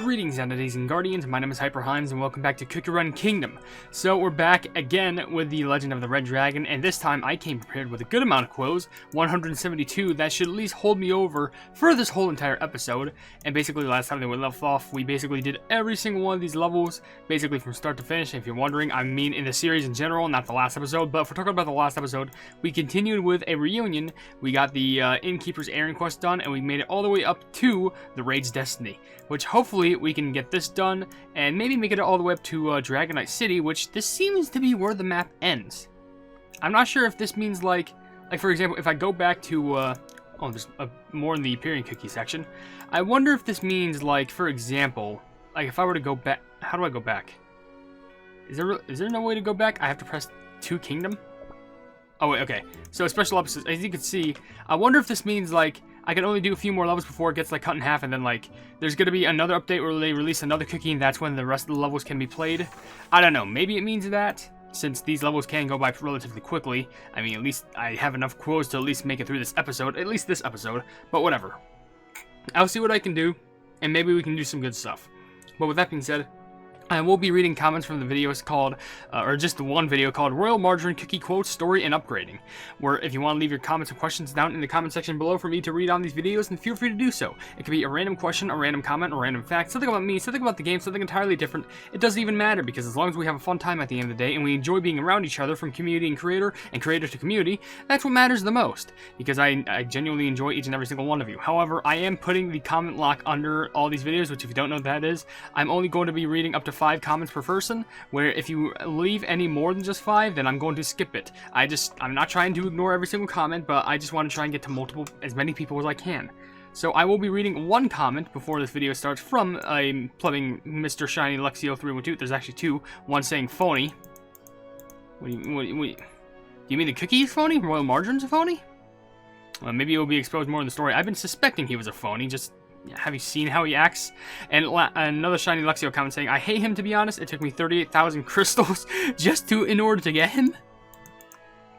Greetings, entities and guardians. My name is HyperHimes, and welcome back to Cookie Run Kingdom. So we're back again with the Legend of the Red Dragon, and this time I came prepared with a good amount of quills, 172. That should at least hold me over for this whole entire episode. And basically, last time that we left off, we basically did every single one of these levels, basically from start to finish. If you're wondering, I mean in the series in general, not the last episode. But if we're talking about the last episode, we continued with a reunion. We got the Innkeeper's Errand quest done, and we made it all the way up to the Raid's Destiny, which hopefully we can get this done and maybe make it all the way up to Dragonite City, which this seems to be where the map ends. I'm not sure if this means like for example, if I go back to oh, there's more in the Empyrean Cookie section. I wonder if this means, like, for example, like if I were to go back, how do I go back? Is there no way to go back? I have to press 2 Kingdom. Oh wait, okay. So special episodes, as you can see, I wonder if this means like I can only do a few more levels before it gets like cut in half, and then like there's gonna be another update where they release another cookie, and that's when the rest of the levels can be played. I don't know. Maybe it means that, since these levels can go by relatively quickly. I mean, at least I have enough quills to at least make it through this episode, at least this episode. But whatever. I'll see what I can do, and maybe we can do some good stuff. But with that being said, I will be reading comments from the videos called, or just the one video called Royal Margarine Cookie Quotes, Story, and Upgrading, where if you want to leave your comments or questions down in the comment section below for me to read on these videos, then feel free to do so. It could be a random question, a random comment, a random fact, something about me, something about the game, something entirely different. It doesn't even matter, because as long as we have a fun time at the end of the day and we enjoy being around each other from community and creator to community, that's what matters the most, because I genuinely enjoy each and every single one of you. However, I am putting the comment lock under all these videos, which if you don't know what that is, I'm only going to be reading up to 5 comments per person, where if you leave any more than just 5, then I'm going to skip it. I'm not trying to ignore every single comment, but I just want to try and get to as many people as I can. So I will be reading 1 comment before this video starts from a plumbing Mr. Shiny Lexio 312. There's actually 2. One saying phony. Do you mean the cookie is phony? Royal Margarine's a phony? Well, maybe it will be exposed more in the story. I've been suspecting he was a phony, just have you seen how he acts? And another Shiny Lexio comment saying, I hate him, to be honest. It took me 38,000 crystals just in order to get him.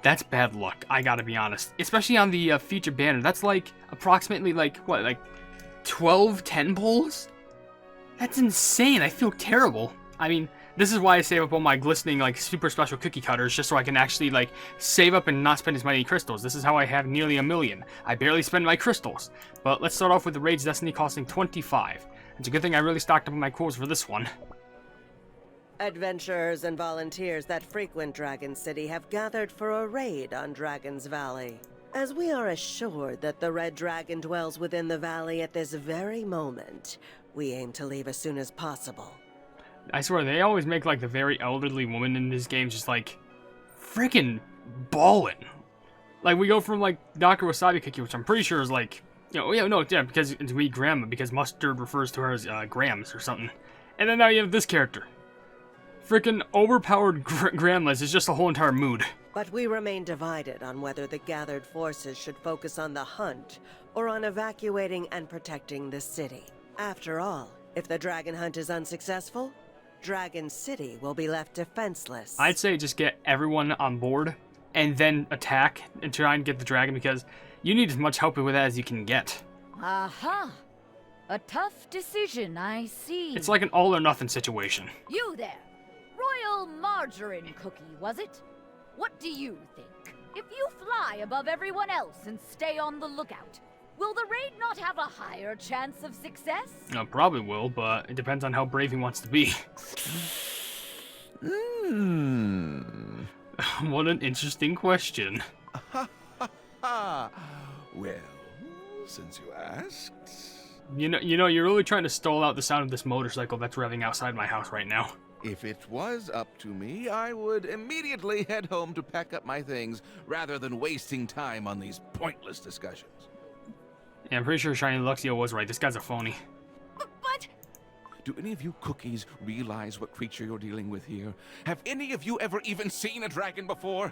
That's bad luck, I gotta be honest. Especially on the feature banner. That's like approximately like 12 10 pulls? That's insane. I feel terrible. I mean, this is why I save up all my glistening, like, super special cookie cutters, just so I can actually, like, save up and not spend as many crystals. This is how I have nearly 1 million. I barely spend my crystals. But let's start off with the Raid's Destiny costing 25. It's a good thing I really stocked up on my quills for this one. Adventurers and volunteers that frequent Dragon City have gathered for a raid on Dragon's Valley. As we are assured that the Red Dragon dwells within the valley at this very moment, we aim to leave as soon as possible. I swear, they always make, like, the very elderly woman in these games just, like, freaking ballin'. Like, we go from, like, Dr. Wasabi Cookie, which I'm pretty sure is, like, because it's we grandma, because mustard refers to her as, grams or something. And then now you have this character. Freaking overpowered grandmas is just a whole entire mood. But we remain divided on whether the gathered forces should focus on the hunt or on evacuating and protecting the city. After all, if the dragon hunt is unsuccessful, Dragon City will be left defenseless. I'd say just get everyone on board and then attack and try and get the dragon, because you need as much help with that as you can get. Aha! A tough decision, I see. It's like an all or nothing situation. You there! Royal Margarine Cookie, was it? What do you think? If you fly above everyone else and stay on the lookout, will the raid not have a higher chance of success? Probably will, but it depends on how brave he wants to be. What an interesting question. Well, since you asked... You know, you're really trying to stall out the sound of this motorcycle that's revving outside my house right now. If it was up to me, I would immediately head home to pack up my things, rather than wasting time on these pointless discussions. Yeah, I'm pretty sure Shiny Luxio was right. This guy's a phony. But... Do any of you cookies realize what creature you're dealing with here? Have any of you ever even seen a dragon before?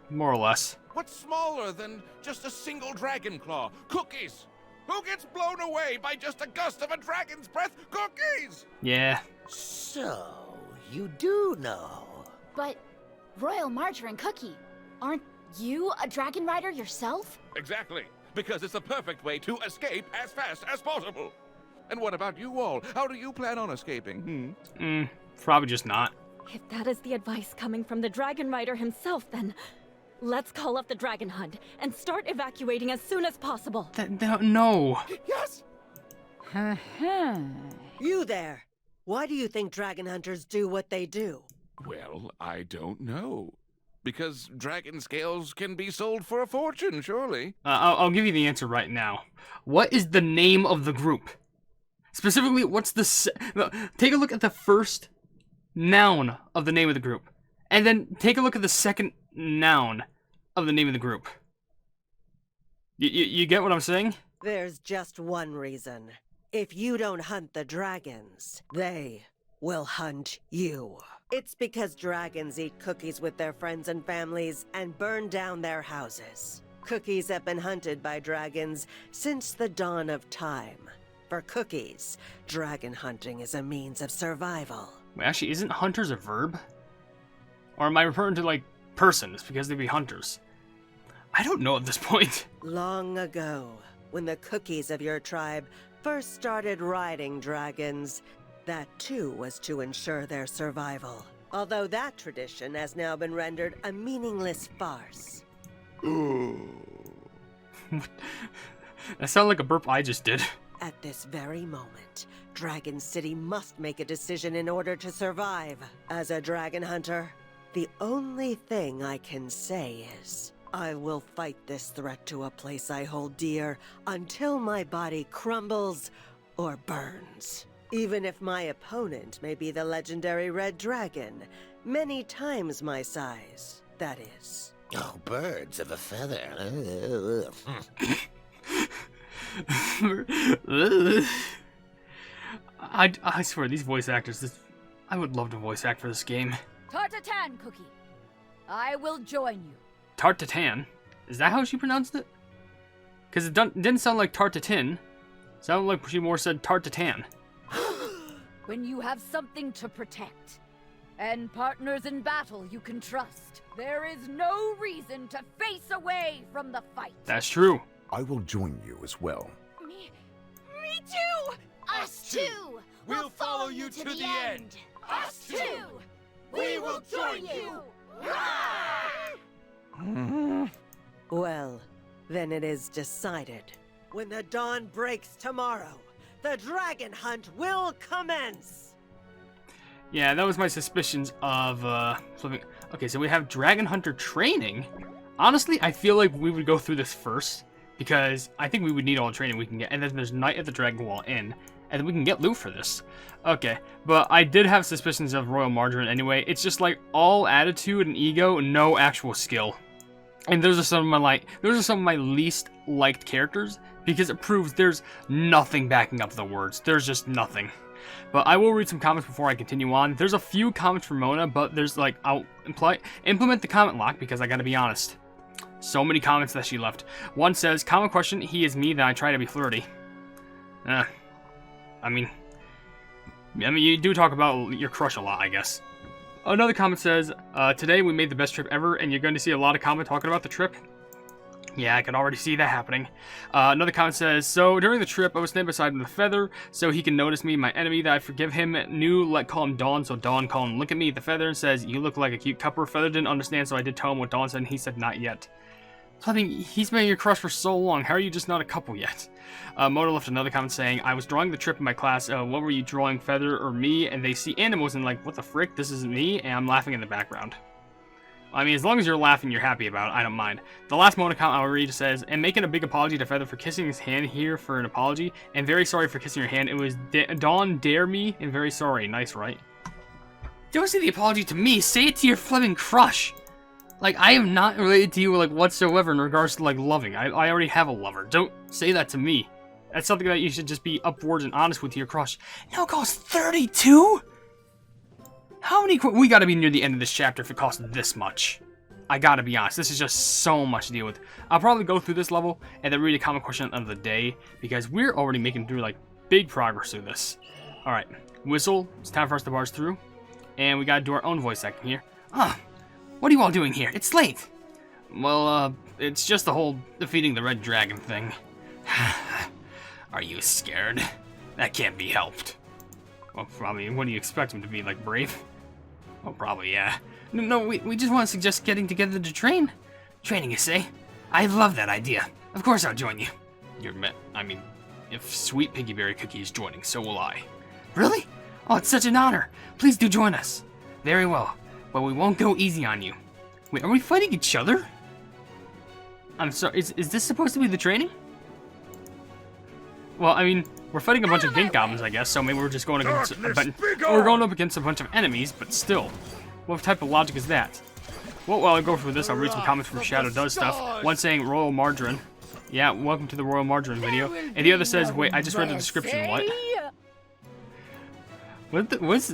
More or less. What's smaller than just a single dragon claw? Cookies! Who gets blown away by just a gust of a dragon's breath? Cookies! Yeah. So, you do know. But, Royal Margarine Cookie, aren't you a dragon rider yourself? Exactly, because it's the perfect way to escape as fast as possible. And what about you all? How do you plan on escaping? Probably just not. If that is the advice coming from the Dragon Rider himself, then let's call up the Dragon Hunt and start evacuating as soon as possible. No. Yes! You there! Why do you think dragon hunters do what they do? Well, I don't know. Because dragon scales can be sold for a fortune, surely. I'll give you the answer right now. What is the name of the group? Specifically, what's take a look at the first noun of the name of the group. And then take a look at the second noun of the name of the group. You get what I'm saying? There's just one reason. If you don't hunt the dragons, they will hunt you. It's because dragons eat cookies with their friends and families and burn down their houses. Cookies have been hunted by dragons since the dawn of time. For cookies, dragon hunting is a means of survival. Wait, actually, isn't hunters a verb? Or am I referring to, like, persons because they'd be hunters? I don't know at this point. Long ago, when the cookies of your tribe first started riding dragons, that too was to ensure their survival. Although that tradition has now been rendered a meaningless farce. That sounded like a burp I just did. At this very moment, Dragon City must make a decision in order to survive. As a dragon hunter, the only thing I can say is, I will fight this threat to a place I hold dear until my body crumbles or burns. Even if my opponent may be the legendary Red Dragon, many times my size, that is. Oh, birds of a feather. I swear, these voice actors, I would love to voice act for this game. Tatin, Cookie. I will join you. Tatin? Is that how she pronounced it? Because it didn't sound like Tatin. It sounded like she more said Tatin. When you have something to protect, and partners in battle you can trust, there is no reason to face away from the fight. That's true. I will join you as well. Me too! Us too! We'll follow you to the end! Us too! We will join you! Well, then it is decided. When the dawn breaks tomorrow, the dragon hunt will commence! Yeah, that was my suspicions of, flipping. Okay, so we have Dragon Hunter training. Honestly, I feel like we would go through this first, because I think we would need all the training we can get, and then there's Night at the Dragon Wall Inn, and then we can get loot for this. Okay, but I did have suspicions of Royal Margarine anyway. It's just like all attitude and ego, no actual skill. And those are some of my least liked characters, because it proves there's nothing backing up the words. There's just nothing. But I will read some comments before I continue on. There's a few comments from Mona, but there's like, I'll implement the comment lock because I gotta be honest. So many comments that she left. One says, common question, he is me, then I try to be flirty. I mean, you do talk about your crush a lot, I guess. Another comment says, today we made the best trip ever, and you're going to see a lot of comment talking about the trip. Yeah, I can already see that happening. Another comment says, so during the trip, I was standing beside him with a feather, so he can notice me. My enemy that I forgive him knew, call him Dawn, so Dawn called him, look at me, the feather, and says, you look like a cute couple. Feather didn't understand, so I did tell him what Dawn said, and he said, not yet. So I think he's been your crush for so long, how are you just not a couple yet? Mona left another comment saying, I was drawing the trip in my class, what were you drawing, Feather or me? And they see animals and like, what the frick, this isn't me, and I'm laughing in the background. I mean, as long as you're laughing, you're happy about it, I don't mind. The last Mona comment I'll read says, and making a big apology to Feather for kissing his hand here for an apology, and very sorry for kissing your hand. It was Dawn dare me, and very sorry. Nice, right? Don't say the apology to me, say it to your flipping crush. Like, I am not related to you, like, whatsoever in regards to, like, loving. I already have a lover. Don't say that to me. That's something that you should just be upwards and honest with your crush. Now it costs 32? How many... We gotta be near the end of this chapter if it costs this much. I gotta be honest. This is just so much to deal with. I'll probably go through this level and then read a common question of the day, because we're already making through, like, big progress through this. Alright. Whistle. It's time for us to barge through. And we gotta do our own voice acting here. What are you all doing here? It's late. Well, it's just the whole defeating the Red Dragon thing. Are you scared? That can't be helped. Well, probably, what do you expect him to be, like, brave? Oh, probably, yeah. No, we just want to suggest getting together to train. Training, you say? I love that idea. Of course I'll join you. I mean, if Sweet Piggyberry Cookie is joining, so will I. Really? Oh, it's such an honor. Please do join us. Very well, but we won't go easy on you. Wait, are we fighting each other? I'm sorry, is this supposed to be the training? Well, I mean, we're fighting a bunch of Gink Goblins, I guess, so maybe we're just going against we're going up against a bunch of enemies, but still. What type of logic is that? Well, while I go through this, I'll read some comments from Shadow Does Stuff. One saying Royal Margarine. Yeah, welcome to the Royal Margarine video. And the other says, wait, I just read the description, what?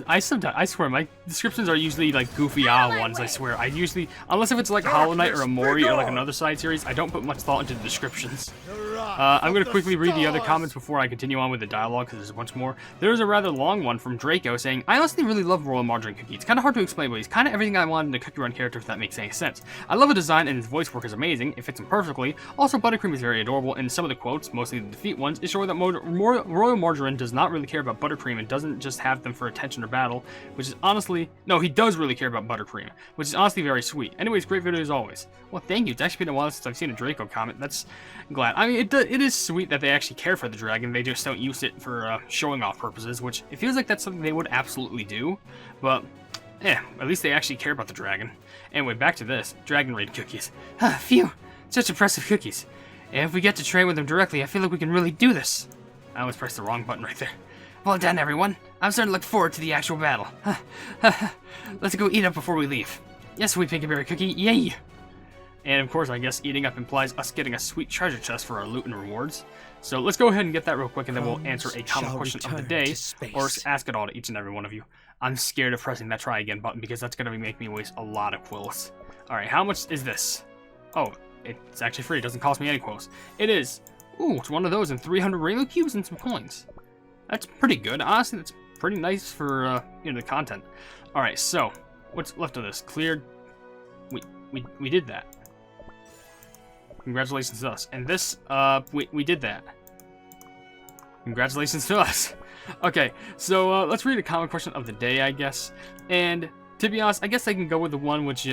I swear, my descriptions are usually like goofy ones, I swear. I usually, unless if it's like Hollow Knight or Amori or like another side series, I don't put much thought into the descriptions. I'm going to quickly read the other comments before I continue on with the dialogue, because there's a bunch more. There's a rather long one from Draco saying, I honestly really love Royal Margarine Cookie. It's kind of hard to explain, but he's kind of everything I wanted in a Cookie Run character, if that makes any sense. I love the design, and his voice work is amazing. It fits him perfectly. Also, Buttercream is very adorable, and some of the quotes, mostly the defeat ones, is showing that Royal Margarine does not really care about Buttercream and doesn't just have them for attention or battle, which is honestly, no, he does really care about Buttercream, which is honestly very sweet. Anyways, great video as always. Well, thank you. It's actually been a while since I've seen a Draco comment. That's glad. I mean, it is sweet that they actually care for the dragon. They just don't use it for showing off purposes, which it feels like that's something they would absolutely do. But, at least they actually care about the dragon. Anyway, back to this. Dragon Raid cookies. Phew. Such impressive cookies. If we get to train with them directly, I feel like we can really do this. I almost pressed the wrong button right there. Well done, everyone. I'm starting to look forward to the actual battle. Let's go eat up before we leave. Yes, Sweet Piggyberry Cookie. Yay! And of course, I guess eating up implies us getting a sweet treasure chest for our loot and rewards. So let's go ahead and get that real quick, and then we'll answer a common question of the day, or ask it all to each and every one of you. I'm scared of pressing that try again button, because that's going to make me waste a lot of quills. Alright, how much is this? Oh, it's actually free. It doesn't cost me any quills. It is. Ooh, it's one of those, and 300 Raylo Cubes and some coins. That's pretty good. Honestly, that's pretty nice for, the content. Alright, so, what's left of this? Cleared. We did that. Congratulations to us. And this, we did that. Congratulations to us. Okay, so, let's read a common question of the day, I guess. And, to be honest, I guess I can go with the one which,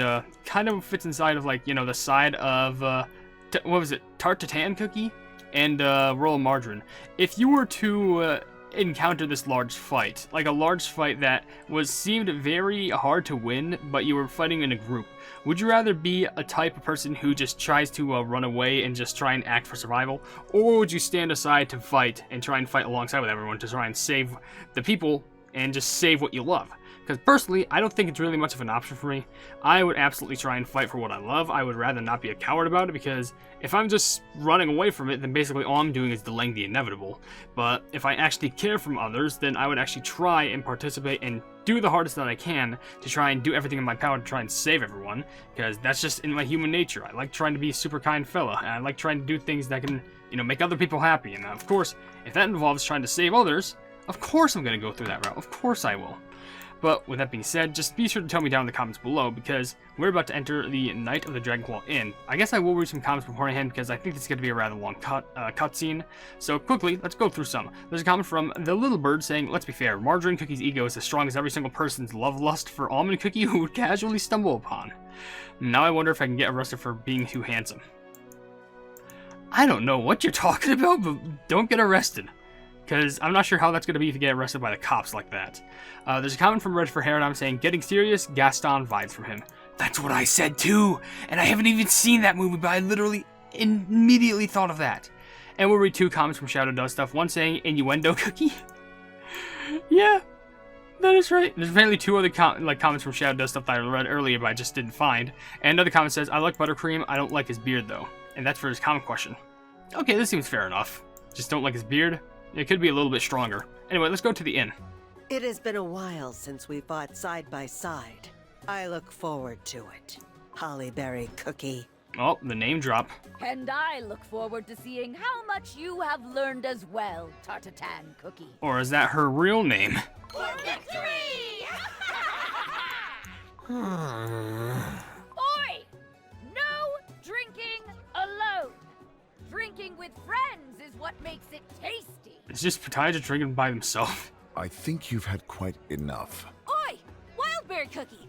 kind of fits inside of, like, the side of, what was it? Tarte Tatin cookie? And, Royal Margarine. If you were to, encounter this large fight, like a large fight that seemed very hard to win, but you were fighting in a group, would you rather be a type of person who just tries to run away and just try and act for survival, or would you stand aside to fight and try and fight alongside with everyone to try and save the people and just save what you love? Because personally, I don't think it's really much of an option for me. I would absolutely try and fight for what I love. I would rather not be a coward about it, because if I'm just running away from it, then basically all I'm doing is delaying the inevitable. But if I actually care from others, then I would actually try and participate and do the hardest that I can to try and do everything in my power to try and save everyone, because that's just in my human nature. I like trying to be a super kind fella, and I like trying to do things that can, make other people happy. And of course, if that involves trying to save others, of course I'm going to go through that route. Of course I will. But with that being said, just be sure to tell me down in the comments below, because we're about to enter the Night of the Dragonclaw Inn. I guess I will read some comments beforehand, because I think this is going to be a rather long cutscene. So quickly, let's go through some. There's a comment from The Little Bird saying, let's be fair, Margarine Cookie's ego is as strong as every single person's love lust for Almond Cookie who would casually stumble upon. Now I wonder if I can get arrested for being too handsome. I don't know what you're talking about, but don't get arrested. Because I'm not sure how that's going to be if you get arrested by the cops like that. There's a comment from Red for Haradam saying, getting serious, Gaston vibes from him. That's what I said too! And I haven't even seen that movie, but I literally immediately thought of that. And we'll read two comments from Shadow Does Stuff. One saying, innuendo cookie? Yeah, that is right. There's apparently two other comments from Shadow Does Stuff that I read earlier, but I just didn't find. And another comment says, I like Buttercream, I don't like his beard though. And that's for his comment question. Okay, this seems fair enough. Just don't like his beard? It could be a little bit stronger. Anyway, let's go to the inn. It has been a while since we fought side by side. I look forward to it. Hollyberry Cookie. Oh, the name drop. And I look forward to seeing how much you have learned as well, Tatin Cookie. Or is that her real name? For victory! Oi! No drinking alone. Drinking with friends is what makes it tasty. It's just Pitaya just drinking by himself. I think you've had quite enough. Oi! Wildberry Cookie!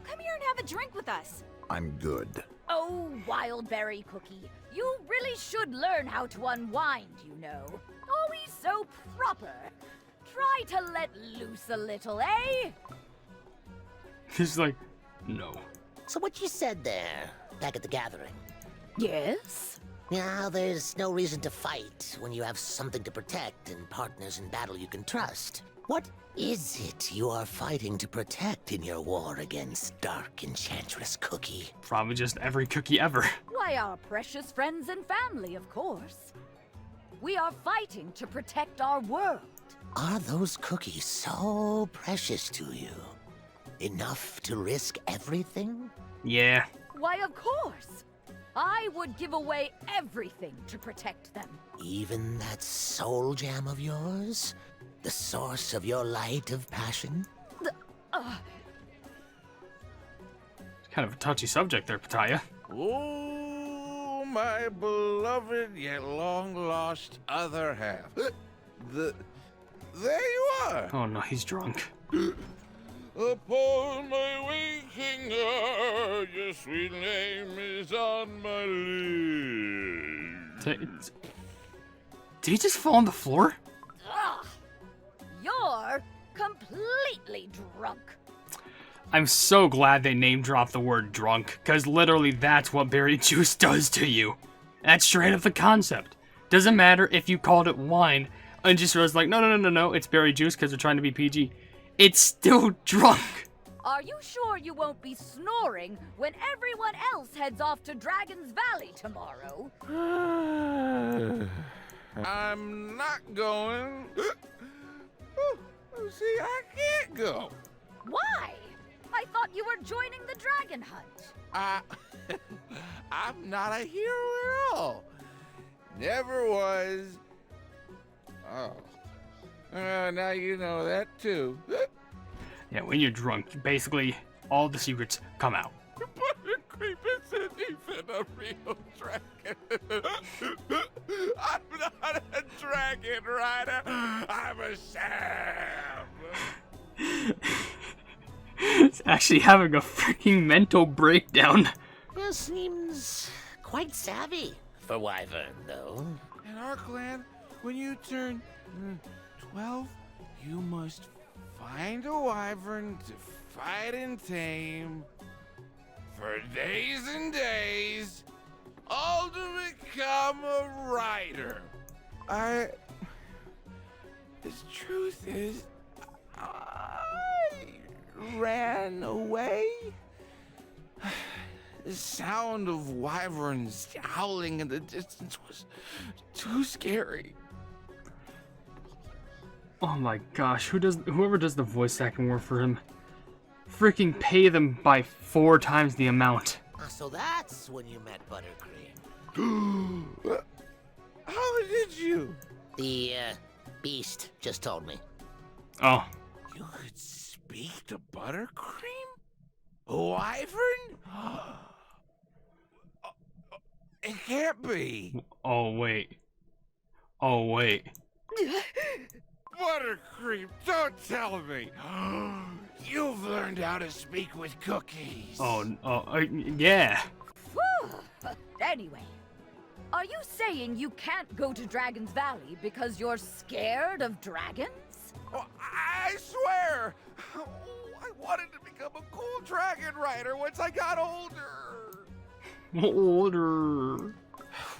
Come here and have a drink with us. I'm good. Oh, Wildberry Cookie, you really should learn how to unwind, you know. Always so proper. Try to let loose a little, eh? He's like, no. So what you said there, back at the gathering? Yes? Now, there's no reason to fight when you have something to protect and partners in battle you can trust. What is it you are fighting to protect in your war against Dark Enchantress Cookie? Probably just every cookie ever. Why, our precious friends and family, of course. We are fighting to protect our world. Are those cookies so precious to you? Enough to risk everything? Yeah. Why, of course. I would give away everything to protect them. Even that soul gem of yours? The source of your light of passion? Kind of a touchy subject there, Pitaya. Oh, my beloved yet long-lost other half. There you are! Oh no, he's drunk. Upon my waking hour, your sweet name is on my lips. Did he just fall on the floor? Ugh! You're completely drunk. I'm so glad they name dropped the word drunk, because literally that's what berry juice does to you. That's straight up the concept. Doesn't matter if you called it wine, and just was like, no, it's berry juice because they're trying to be PG. It's still drunk. Are you sure you won't be snoring when everyone else heads off to Dragon's Valley tomorrow? I'm not going. See, I can't go. Why? I thought you were joining the dragon hunt. I'm not a hero at all. Never was. Oh. Now you know that too. Yeah, when you're drunk, basically all the secrets come out. Buttercream isn't even a real dragon. I'm not a dragon rider. I'm a sham. It's actually having a freaking mental breakdown. Well, seems quite savvy for Wyvern, though. In our clan, when you turn 12, you must find a wyvern to fight and tame for days and days, all to become a rider. The truth is, I ran away. The sound of wyverns howling in the distance was too scary. Oh my gosh, whoever does the voice acting work for him, freaking pay them by 4 times the amount. So that's when you met Buttercream. How did you? The, beast just told me. Oh. You could speak to Buttercream? A wyvern? It can't be. Oh wait. Buttercream, don't tell me. You've learned how to speak with cookies. Yeah. Whew. Anyway, are you saying you can't go to Dragon's Valley because you're scared of dragons? Oh, I swear. Oh, I wanted to become a cool dragon rider once I got older.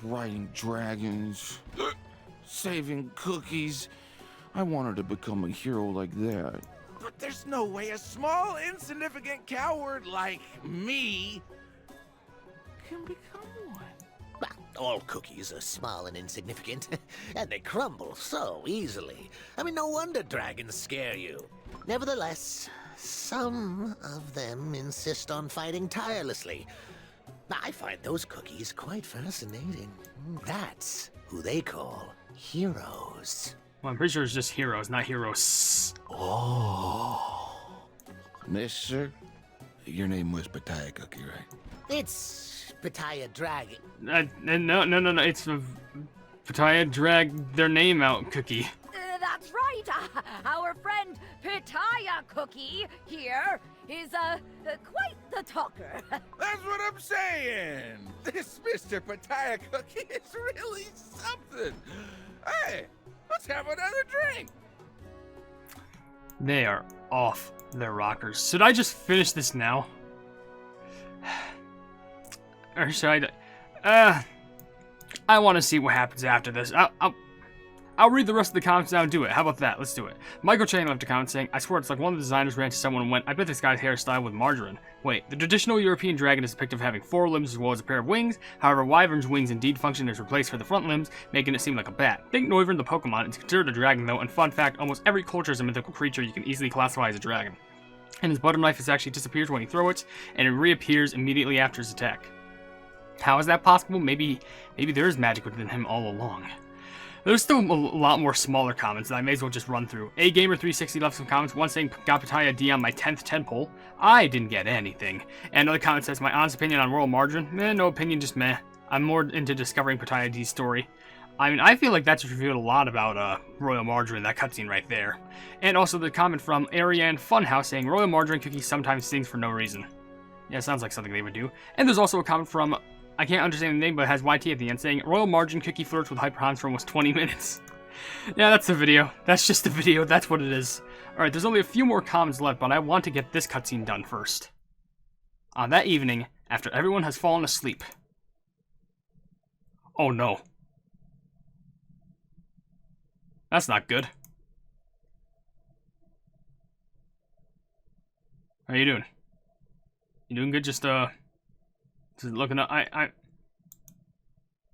Riding dragons, saving cookies. I wanted to become a hero like that. But there's no way a small, insignificant coward like me can become one. Well, all cookies are small and insignificant, and they crumble so easily. I mean, no wonder dragons scare you. Nevertheless, some of them insist on fighting tirelessly. I find those cookies quite fascinating. That's who they call heroes. Well, I'm pretty sure it's just heroes, not heroes. Oh. Mister, your name was Pitaya Cookie, right? It's Pitaya Dragon. No, it's Pitaya dragged their name out, Cookie. That's right. Our friend Pitaya Cookie here is quite the talker. That's what I'm saying. This Mr. Pitaya Cookie is really something. Hey, let's have another drink. They are off their rockers. Should I just finish this now? Or should I... I want to see what happens after this. I'll read the rest of the comments now and do it. How about that? Let's do it. Michael Chain left a comment saying, I swear it's like one of the designers ran to someone and went, I bet this guy's hairstyle with margarine. Wait, the traditional European dragon is depicted as having 4 limbs as well as a pair of wings. However, Wyvern's wings indeed function as replaced for the front limbs, making it seem like a bat. Think Noivern the Pokemon is considered a dragon though, and fun fact, almost every culture is a mythical creature you can easily classify as a dragon. And his butter knife actually disappears when you throw it, and it reappears immediately after his attack. How is that possible? Maybe there is magic within him all along. There's still a lot more smaller comments that I may as well just run through. A-Gamer360 left some comments, one saying, got Pitaya D on my 10th tentpole. I didn't get anything. And another comment says, my honest opinion on Royal Margarine? Meh, no opinion, just meh. I'm more into discovering Pitaya D's story. I mean, I feel like that's revealed a lot about Royal Margarine, that cutscene right there. And also the comment from Ariane Funhouse saying, Royal Margarine Cookie sometimes sings for no reason. Yeah, sounds like something they would do. And there's also a comment from, I can't understand the name, but it has YT at the end, saying, Royal Margarine Cookie flirts with HyperHimes for almost 20 minutes. Yeah, that's the video. That's just the video. That's what it is. Alright, there's only a few more comments left, but I want to get this cutscene done first. On that evening, after everyone has fallen asleep. Oh no. That's not good. How you doing? You doing good? Just looking up.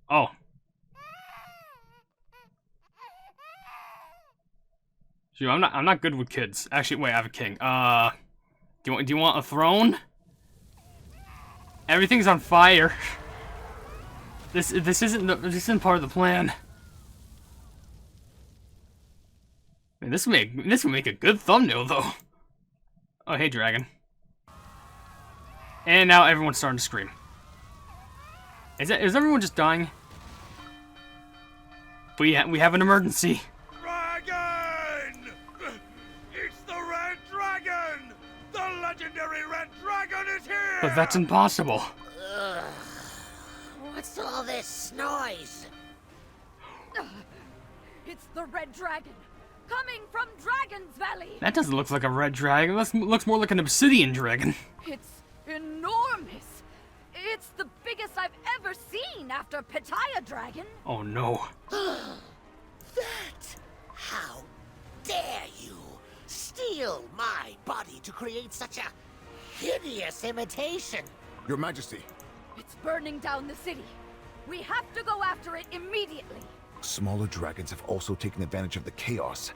Oh. Shoot, I'm not good with kids. Actually, wait, I have a king. Do you want a throne? Everything's on fire. This isn't part of the plan. Man, this would make a good thumbnail though. Oh, hey, dragon. And now everyone's starting to scream. Is everyone just dying? We have an emergency. Dragon! It's the Red Dragon! The legendary Red Dragon is here! But that's impossible. What's all this noise? It's the Red Dragon, coming from Dragon's Valley. That doesn't look like a red dragon. That looks more like an obsidian dragon. It's enormous. It's the biggest I've ever seen after Pitaya Dragon. Oh no. That? How dare you steal my body to create such a hideous imitation? Your Majesty. It's burning down the city. We have to go after it immediately. Smaller dragons have also taken advantage of the chaos.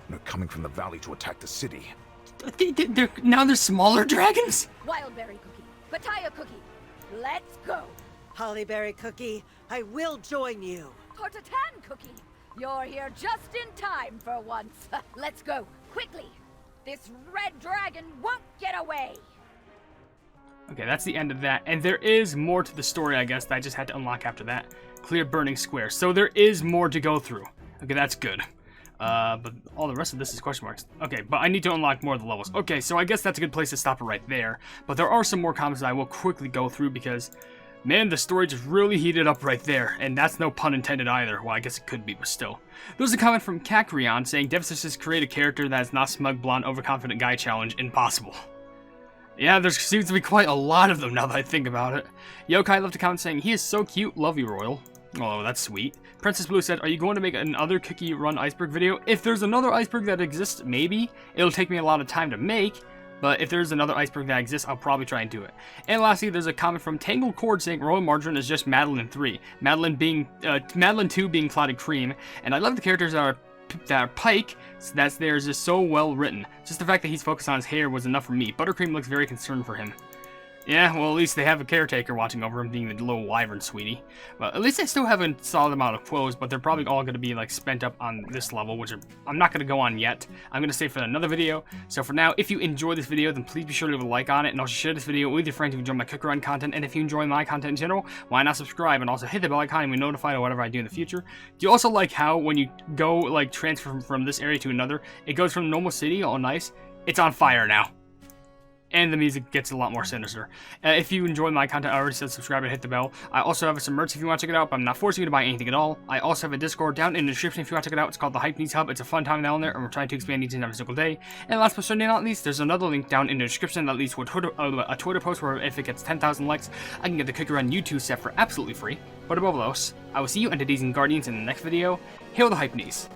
They're coming from the valley to attack the city. Now there's smaller dragons? Wildberry Cookie, Pitaya Cookie, let's go. Hollyberry Cookie, I will join you. Tatin Cookie, you're here just in time for once. Let's go, quickly. This red dragon won't get away. Okay, that's the end of that. And there is more to the story, I guess, that I just had to unlock after that. Clear burning square. So there is more to go through. Okay, that's good. But all the rest of this is question marks. Okay, but I need to unlock more of the levels. Okay, so I guess that's a good place to stop it right there. But there are some more comments that I will quickly go through because, man, the story just really heated up right there. And that's no pun intended either. Well, I guess it could be, but still. There's a comment from Kakrion saying, Devsisters create a character that is not smug, blonde, overconfident guy challenge. Impossible. Yeah, there seems to be quite a lot of them now that I think about it. Yokai left a comment saying, he is so cute, love you, Royal. Oh, that's sweet. Princess Blue said, are you going to make another Cookie Run Iceberg video? If there's another iceberg that exists, maybe. It'll take me a lot of time to make, but if there's another iceberg that exists, I'll probably try and do it. And lastly, there's a comment from Tangled Cord saying, Royal Margarine is just Madeline 3. Madeline 2 being Clotted Cream, and I love the characters that are Pike, that's there is just so well written. Just the fact that he's focused on his hair was enough for me. Buttercream looks very concerned for him. Yeah, well, at least they have a caretaker watching over him, being the little wyvern sweetie. But at least I still have a solid amount of quos, but they're probably all going to be, like, spent up on this level, which I'm not going to go on yet. I'm going to save for another video. So for now, if you enjoyed this video, then please be sure to leave a like on it, and also share this video with your friends who enjoy my Cook Run content. And if you enjoy my content in general, why not subscribe, and also hit the bell icon and be notified of whatever I do in the future. Do you also like how when you go, like, transfer from this area to another, it goes from normal city, all nice, it's on fire now? And the music gets a lot more sinister. If you enjoy my content, I already said subscribe and hit the bell. I also have some merch if you want to check it out, but I'm not forcing you to buy anything at all. I also have a Discord down in the description if you want to check it out. It's called the Hypenese Hub. It's a fun time down there, and we're trying to expand each and every single day. And last but certainly not least, there's another link down in the description that leads to a Twitter post where if it gets 10,000 likes, I can get the Cookie Run YouTube set for absolutely free. But above all else, I will see you and today's Guardians in the next video. Hail the Hypenese!